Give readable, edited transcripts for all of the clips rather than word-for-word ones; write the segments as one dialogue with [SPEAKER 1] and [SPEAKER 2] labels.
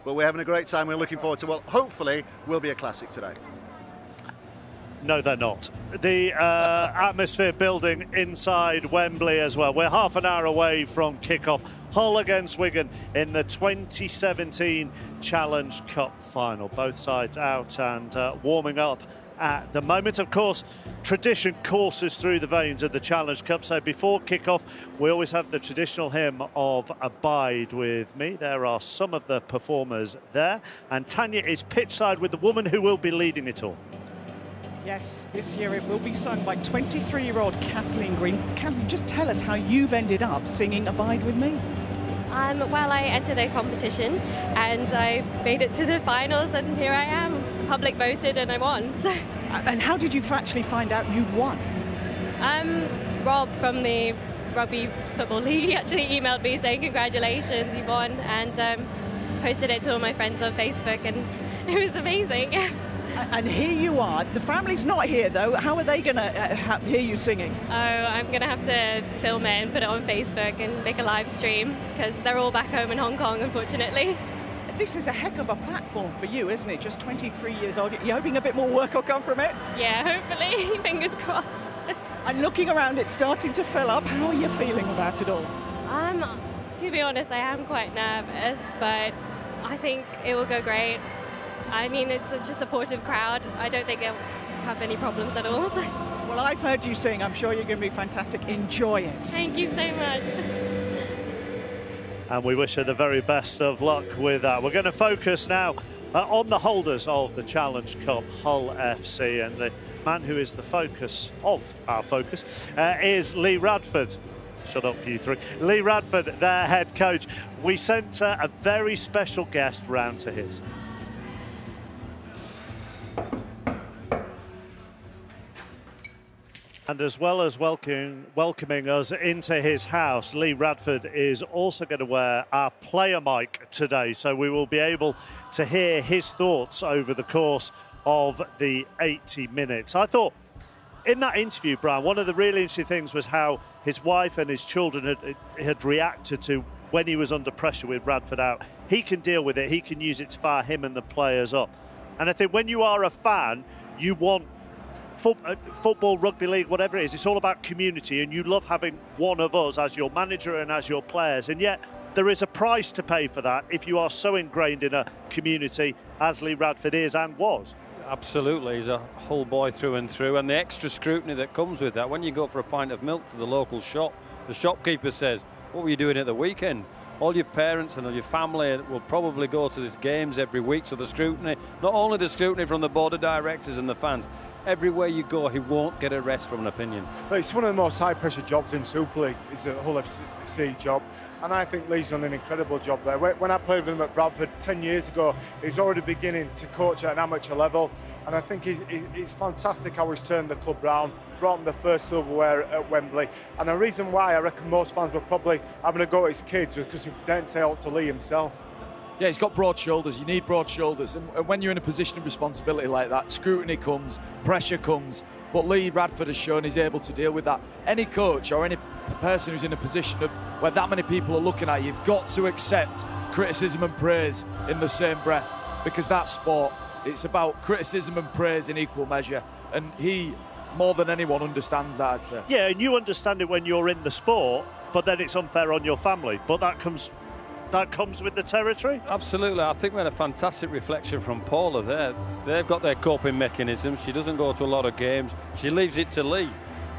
[SPEAKER 1] but we're having a great time. We're looking forward to what hopefully will be a classic today.
[SPEAKER 2] No, they're not. The atmosphere building inside Wembley as well. We're half an hour away from kick-off. Hull against Wigan in the 2017 Challenge Cup final. Both sides out and warming up at the moment. Of course, tradition courses through the veins of the Challenge Cup. So before kick-off, we always have the traditional hymn of Abide With Me. There are some of the performers there. And Tanya is pitchside with the woman who will be leading it all.
[SPEAKER 3] Yes, this year it will be sung by 23-year-old Kathleen Greene. Kathleen, just tell us how you've ended up singing Abide With Me.
[SPEAKER 4] Well, I entered a competition and I made it to the finals, and here I am. The public voted and I won. So.
[SPEAKER 3] And how did you actually find out you'd won?
[SPEAKER 4] Rob from the Rugby Football League actually emailed me saying congratulations, you won, and posted it to all my friends on Facebook, and it was amazing.
[SPEAKER 3] And here you are. The family's not here, though. How are they going to hear you singing?
[SPEAKER 4] Oh, I'm going to have to film it and put it on Facebook and make a live stream, because they're all back home in Hong Kong, unfortunately.
[SPEAKER 3] This is a heck of a platform for you, isn't it? Just 23 years old. You're hoping a bit more work will come from it?
[SPEAKER 4] Yeah, hopefully. Fingers crossed.
[SPEAKER 3] And looking around, it's starting to fill up. How are you feeling about it all?
[SPEAKER 4] To be honest, I am quite nervous, but I think it will go great. I mean, it's such a supportive crowd. I don't think they'll have any problems at all.
[SPEAKER 3] Well, I've heard you sing. I'm sure you're going to be fantastic. Enjoy it.
[SPEAKER 4] Thank you so much.
[SPEAKER 2] And we wish her the very best of luck with that. We're going to focus now on the holders of the Challenge Cup, Hull FC, and the man who is the focus of our focus is Lee Radford. Shut up, you three. Lee Radford, their head coach. We sent a very special guest round to his. And as well as welcoming us into his house, Lee Radford is also going to wear our player mic today, so we will be able to hear his thoughts over the course of the 80 minutes. I thought in that interview, Brian, one of the really interesting things was how his wife and his children had reacted to when he was under pressure with Radford out. He can deal with it, he can use it to fire him and the players up. And I think when you are a fan, you want football, rugby league, whatever it is, it's all about community, and you love having one of us as your manager and as your players, and yet there is a price to pay for that if you are so ingrained in a community as Lee Radford is and was.
[SPEAKER 5] Absolutely, he's a Hull boy through and through, and the extra scrutiny that comes with that. When you go for a pint of milk to the local shop, the shopkeeper says, what were you doing at the weekend? All your parents and all your family will probably go to these games every week, so the scrutiny, not only the scrutiny from the board of directors and the fans, everywhere you go, he won't get a rest from an opinion.
[SPEAKER 6] It's one of the most high-pressure jobs in Super League. It's a Hull FC job, and I think Lee's done an incredible job there. When I played with him at Bradford 10 years ago, he's already beginning to coach at an amateur level, and I think it's fantastic how he's turned the club round, brought him the first silverware at Wembley, and the reason why I reckon most fans were probably having a go at his kids was because he didn't say out to Lee himself.
[SPEAKER 7] Yeah, he's got broad shoulders. You need broad shoulders. And when you're in a position of responsibility like that, scrutiny comes, pressure comes. But Lee Radford has shown he's able to deal with that. Any coach or any person who's in a position of where that many people are looking at you, you've got to accept criticism and praise in the same breath, because that's sport. It's about criticism and praise in equal measure. And he, more than anyone, understands that, I'd say.
[SPEAKER 2] Yeah, and you understand it when you're in the sport, but then it's unfair on your family. But that comes with the territory?
[SPEAKER 5] Absolutely. I think we had a fantastic reflection from Paula there. They've got their coping mechanisms. She doesn't go to a lot of games. She leaves it to Lee,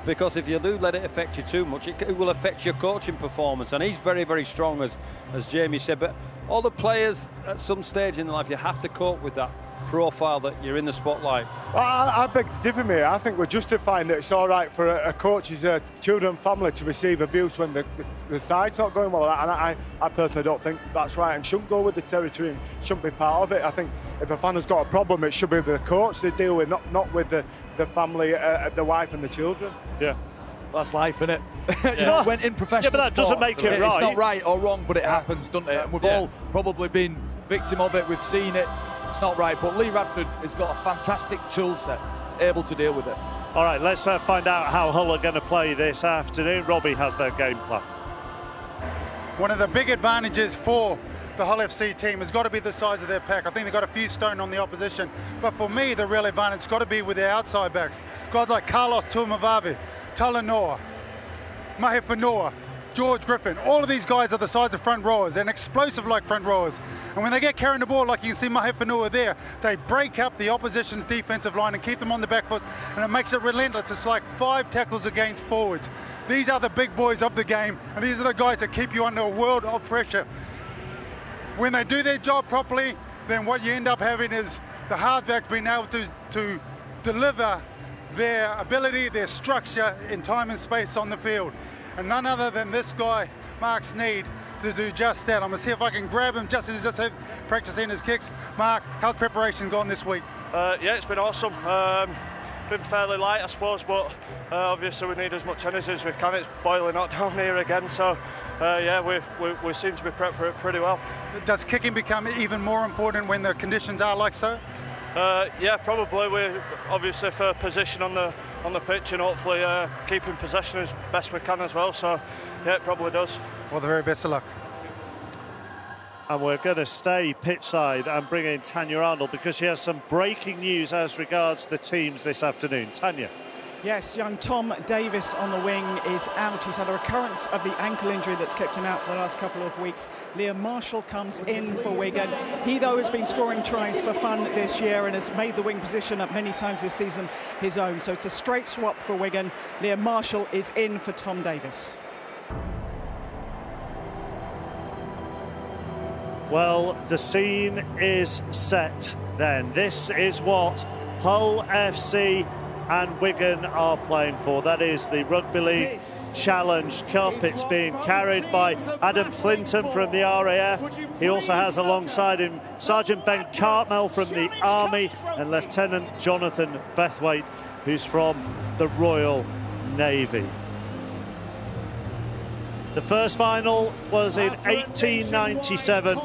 [SPEAKER 5] because if you do let it affect you too much, it will affect your coaching performance. And he's very, very strong, as Jamie said. But all the players at some stage in life, you have to cope with that profile that you're in the spotlight.
[SPEAKER 6] I beg to differ, mate. I think we're justifying that it's all right for a coach's children and family to receive abuse when the side's not going well. And I personally don't think that's right, and shouldn't go with the territory and shouldn't be part of it. I think if a fan has got a problem, it should be the coach they deal with, not with the family, the wife and the children.
[SPEAKER 2] Yeah.
[SPEAKER 7] That's life, isn't it?
[SPEAKER 2] Yeah.
[SPEAKER 7] You know, when in professional
[SPEAKER 2] but that
[SPEAKER 7] sport,
[SPEAKER 2] doesn't make it right.
[SPEAKER 7] It's not right or wrong, but it happens, doesn't it? And we've all probably been victim of it. We've seen it. It's not right, but Lee Radford has got a fantastic tool set, able to deal with it.
[SPEAKER 2] All right, let's find out how Hull are going to play this afternoon. Robbie has their game plan.
[SPEAKER 8] One of the big advantages for the Hull FC team has got to be the size of their pack. I think they've got a few stone on the opposition. But for me, the real advantage has got to be with their outside backs. Guys like Carlos Tuamavavi, Talanoa, Mahefanoa, George Griffin, all of these guys are the size of front rowers and explosive like front rowers. And when they get carrying the ball, like you can see Mahefanoa there, they break up the opposition's defensive line and keep them on the back foot, and it makes it relentless. It's like 5 tackles against forwards. These are the big boys of the game, and these are the guys that keep you under a world of pressure. When they do their job properly, then what you end up having is the halfbacks being able to deliver their ability, their structure in time and space on the field. And none other than this guy, Mark Sneed, to do just that. I'm going to see if I can grab him just as he's practicing his kicks. Mark, how's preparation gone this week?
[SPEAKER 9] Yeah, it's been awesome. Been fairly light, I suppose, but obviously we need as much energy as we can. It's boiling hot down here again, so yeah, we seem to be prepped for it pretty well.
[SPEAKER 8] Does kicking become even more important when the conditions are like so?
[SPEAKER 9] Yeah, probably. We're obviously for position on the pitch and hopefully keeping possession as best we can as well. So yeah, it probably does.
[SPEAKER 8] Well, the very best of luck.
[SPEAKER 2] And we're going to stay pitchside and bring in Tanya Arnold because she has some breaking news as regards the teams this afternoon. Tanya.
[SPEAKER 3] Yes, young Tom Davis on the wing is out. He's had a recurrence of the ankle injury that's kept him out for the last couple of weeks. Liam Marshall comes in for Wigan. He, though, has been scoring tries for fun this year and has made the wing position at many times this season his own. So it's a straight swap for Wigan. Liam Marshall is in for Tom Davis.
[SPEAKER 2] Well, the scene is set then. This is what Hull FC and Wigan are playing for. That is the Rugby League Challenge Cup. It's being carried by Adam Flinton from the RAF. He also has alongside him Sergeant Ben Cartmel from the Army and Lieutenant Jonathan Bethwaite, who's from the Royal Navy. The first final was in 1897,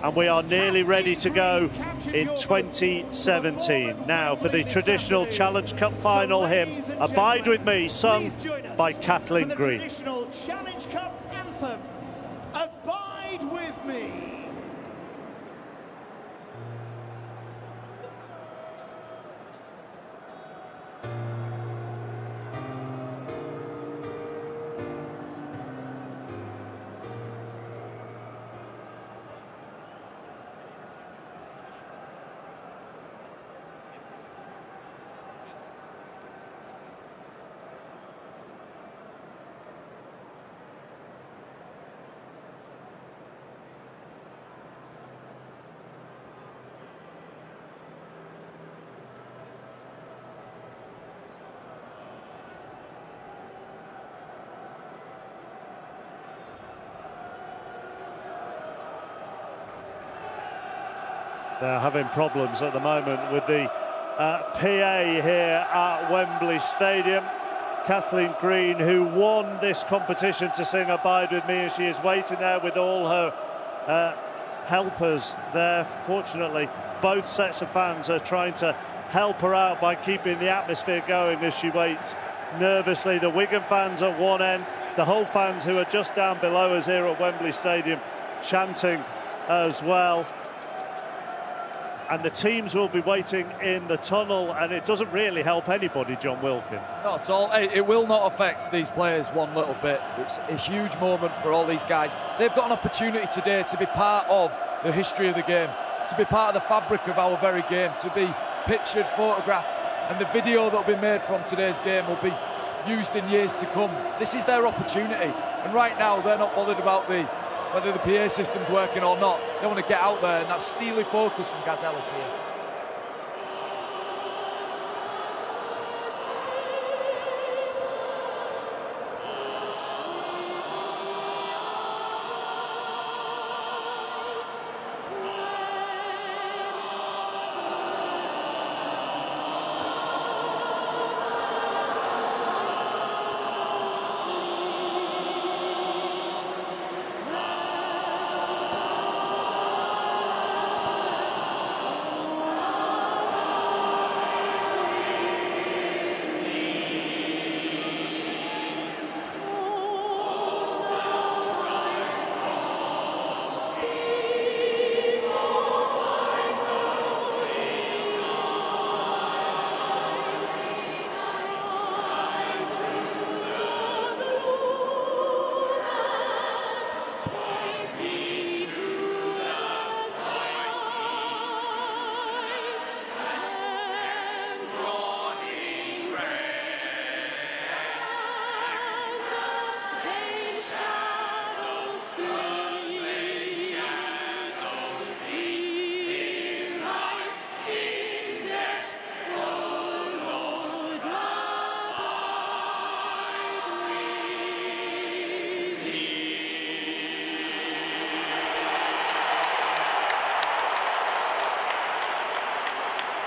[SPEAKER 2] and we are nearly ready to go in 2017. Now for the traditional Challenge Cup final hymn, Abide With Me, sung by Kathleen Greene.
[SPEAKER 10] The traditional Challenge Cup anthem, Abide With Me.
[SPEAKER 2] They're having problems at the moment with the PA here at Wembley Stadium. Kathleen Greene, who won this competition to sing Abide With Me, and she is waiting there with all her helpers there. Fortunately, both sets of fans are trying to help her out by keeping the atmosphere going as she waits nervously. The Wigan fans at one end, the Hull fans who are just down below us here at Wembley Stadium chanting as well. And the teams will be waiting in the tunnel, and it doesn't really help anybody, John Wilkin.
[SPEAKER 7] Not at all. It will not affect these players one little bit. It's a huge moment for all these guys. They've got an opportunity today to be part of the history of the game, to be part of the fabric of our very game, to be pictured, photographed, and the video that will be made from today's game will be used in years to come. This is their opportunity, and right now they're not bothered about whether the PA system's working or not. They want to get out there, and that steely focus from Gaz Ellis here.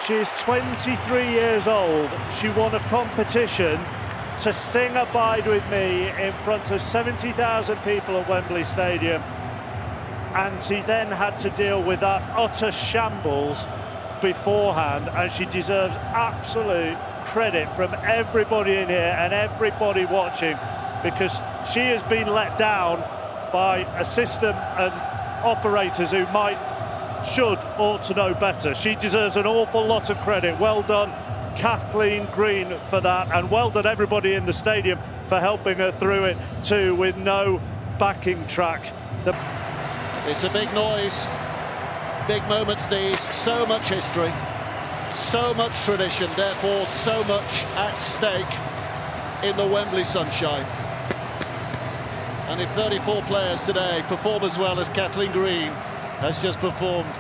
[SPEAKER 2] She is 23 years old. She won a competition to sing Abide With Me in front of 70,000 people at Wembley Stadium. And she then had to deal with that utter shambles beforehand, and she deserves absolute credit from everybody in here and everybody watching, because she has been let down by a system and operators who ought to know better. She deserves an awful lot of credit. Well done, Kathleen Greene, for that, and well done everybody in the stadium for helping her through it too, with no backing track.
[SPEAKER 11] It's a big noise, big moments these, so much history, so much tradition, therefore so much at stake in the Wembley sunshine. And if 34 players today perform as well as Kathleen Greene has just performed,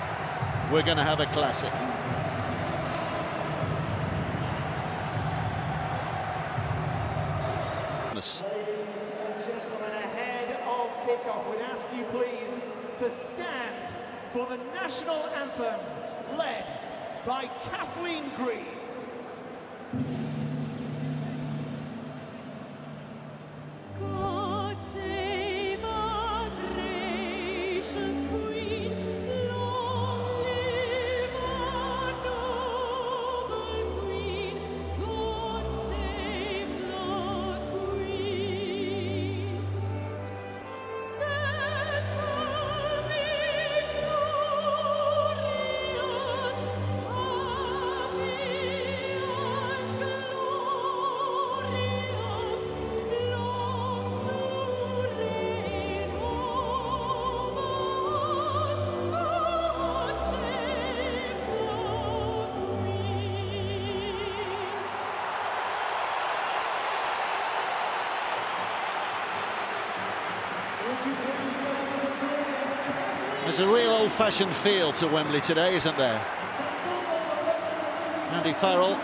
[SPEAKER 11] we're going to have a classic.
[SPEAKER 10] Ladies and gentlemen, ahead of kickoff, we'd ask you please to stand for the national anthem, led by Kathleen Greene.
[SPEAKER 12] God save our gracious Queen, long live our noble Queen, God save the Queen. Set her victorious, happy and glorious, long to reign over us, God save the
[SPEAKER 11] There's a real old-fashioned feel to Wembley today, isn't there? Andy Farrell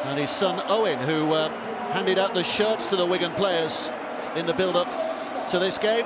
[SPEAKER 11] and his son Owen, who handed out the shirts to the Wigan players in the build-up to this game.